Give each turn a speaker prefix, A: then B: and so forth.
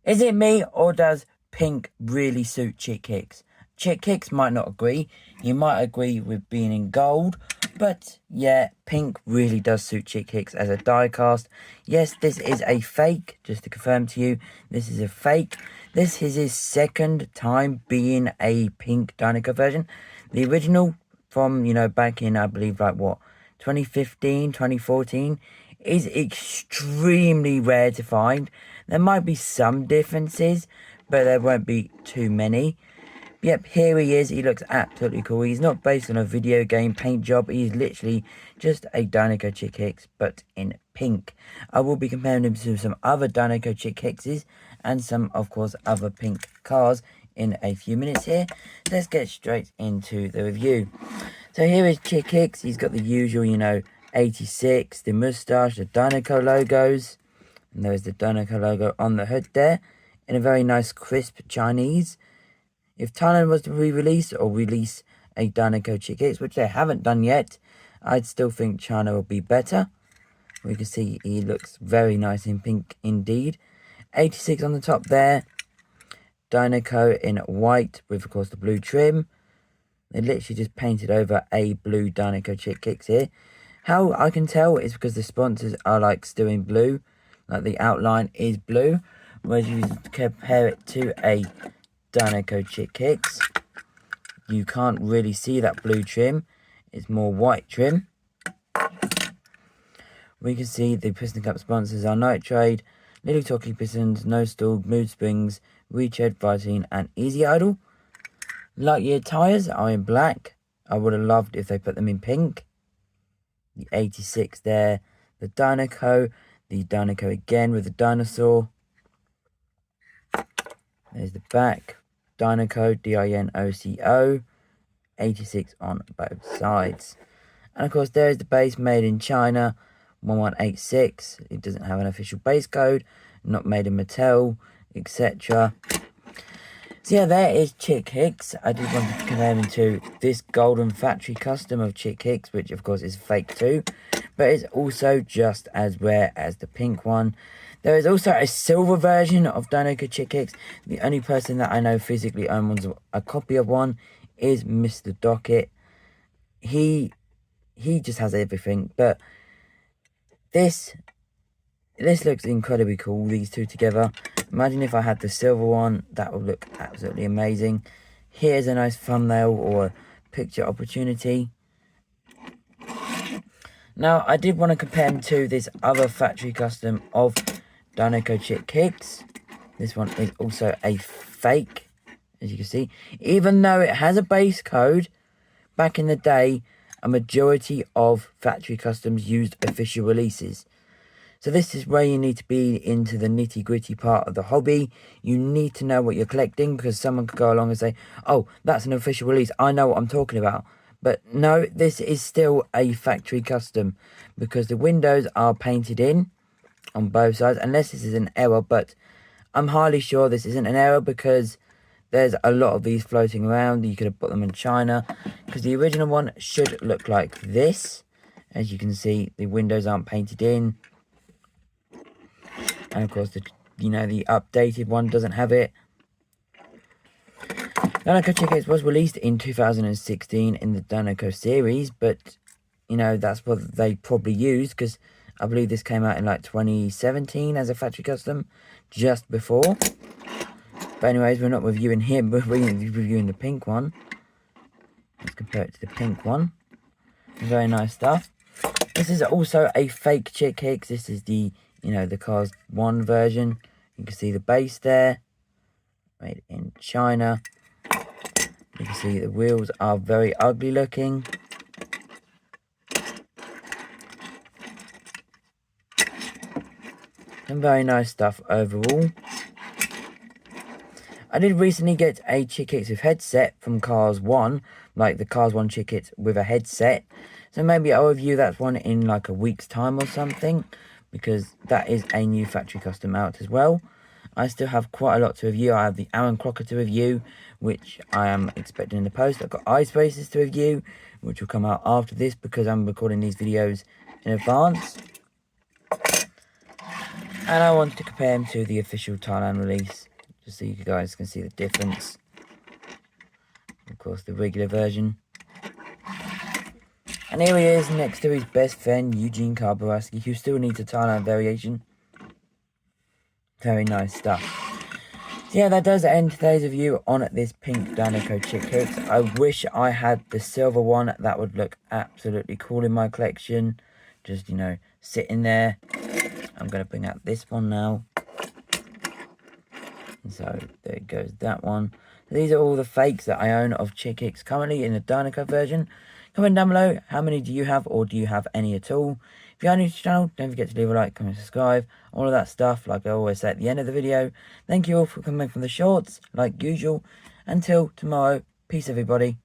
A: Is it me, or does pink really suit Chick Hicks? Chick Hicks might not agree. He might agree with being in gold. But yeah, pink really does suit Chick Hicks as a diecast. Yes, this is a fake. Just to confirm to you, this is a fake. This is his second time being a pink Dinoco version. The original from, back in, I believe, 2015, 2014, is extremely rare to find. There might be some differences, but there won't be too many. Yep, here he is. He looks absolutely cool. He's not based on a video game paint job. He's literally just a Dinoco Chick Hicks, but in pink. I will be comparing him to some other Dinoco Chick Hickses and some, of course, other pink cars in a few minutes here. Let's get straight into the review. So here is Chick Hicks. He's got the usual, 86, the moustache, the Dinoco logos. And there's the Dinoco logo on the hood there in a very nice crisp Chinese. If Thailand was to re-release or release a Dinoco Chick Hicks, which they haven't done yet, I'd still think China will be better. We can see he looks very nice in pink indeed. 86 on the top there. Dinoco in white with, of course, the blue trim. They literally just painted over a blue Dinoco Chick Hicks here. How I can tell is because the sponsors are still in blue. Like the outline is blue. Whereas you compare it to a Dinoco Chick Hicks, you can't really see that blue trim. It's more white trim. We can see the piston cup sponsors are Nitrade, Little Talkie Pistons, No Stall, Mood Springs, Reched, Vitine and Easy Idle. Lightyear tyres are in black. I would have loved if they put them in pink. The 86 there. The Dinoco again with the dinosaur. There's the back. Dinoco, Dinoco, 86 on both sides. And of course, there is the base made in China, 1186. It doesn't have an official base code, not made in Mattel, etc. So yeah, there is Chick Hicks. I did want to compare him to this golden factory custom of Chick Hicks, which of course is fake too, but it's also just as rare as the pink one. There is also a silver version of Dinoco Chick Hicks. The only person that I know physically owns a copy of one is Mr. Docket. He just has everything, but this looks incredibly cool, these two together. Imagine if I had the silver one, that would look absolutely amazing. Here's a nice thumbnail or picture opportunity. Now, I did want to compare him to this other factory custom of Dinoco Chick Hicks. This one is also a fake, as you can see. Even though it has a base code, back in the day, a majority of factory customs used official releases. So this is where you need to be into the nitty gritty part of the hobby. You need to know what you're collecting, because someone could go along and say, oh, that's an official release, I know what I'm talking about. But no, this is still a factory custom, because the windows are painted in on both sides, unless this is an error, but I'm highly sure this isn't an error, because there's a lot of these floating around. You could have put them in China, because the original one should look like this. As you can see, the windows aren't painted in, and of course the updated one doesn't have it. Dinoco Chick Hicks was released in 2016 in the Dinoco series, but that's what they probably used, because I believe this came out in 2017 as a factory custom, just before. But anyways, we're not reviewing him, we're reviewing the pink one. Let's compare it to the pink one. Very nice stuff. This is also a fake Chick Hicks. This is the, the Cars 1 version. You can see the base there. Made in China. You can see the wheels are very ugly looking. Some very nice stuff overall. I did recently get a Chick Hicks with headset from Cars 1, like the Cars 1 Chick Hicks with a headset. So maybe I'll review that one in a week's time or something, because that is a new factory custom out as well. I still have quite a lot to review. I have the Aaron Clocker to review, which I am expecting in the post. I've got ice races to review, which will come out after this, because I'm recording these videos in advance. And I wanted to compare him to the official Thailand release, just so you guys can see the difference. Of course, the regular version. And here he is next to his best friend, Eugene Karbowaski, who still needs a Thailand variation. Very nice stuff. So yeah, that does end today's review on this pink Dinoco Chick Hicks. I wish I had the silver one. That would look absolutely cool in my collection. Just, you know, sitting there. I'm going to bring out this one now. So there goes that one. So these are all the fakes that I own of Chick Hicks currently in the Dinoco version. Comment down below, how many do you have, or do you have any at all? If you are new to the channel, don't forget to leave a like, comment, subscribe, all of that stuff, like I always say at the end of the video. Thank you all for coming from the shorts, like usual. Until tomorrow, peace everybody.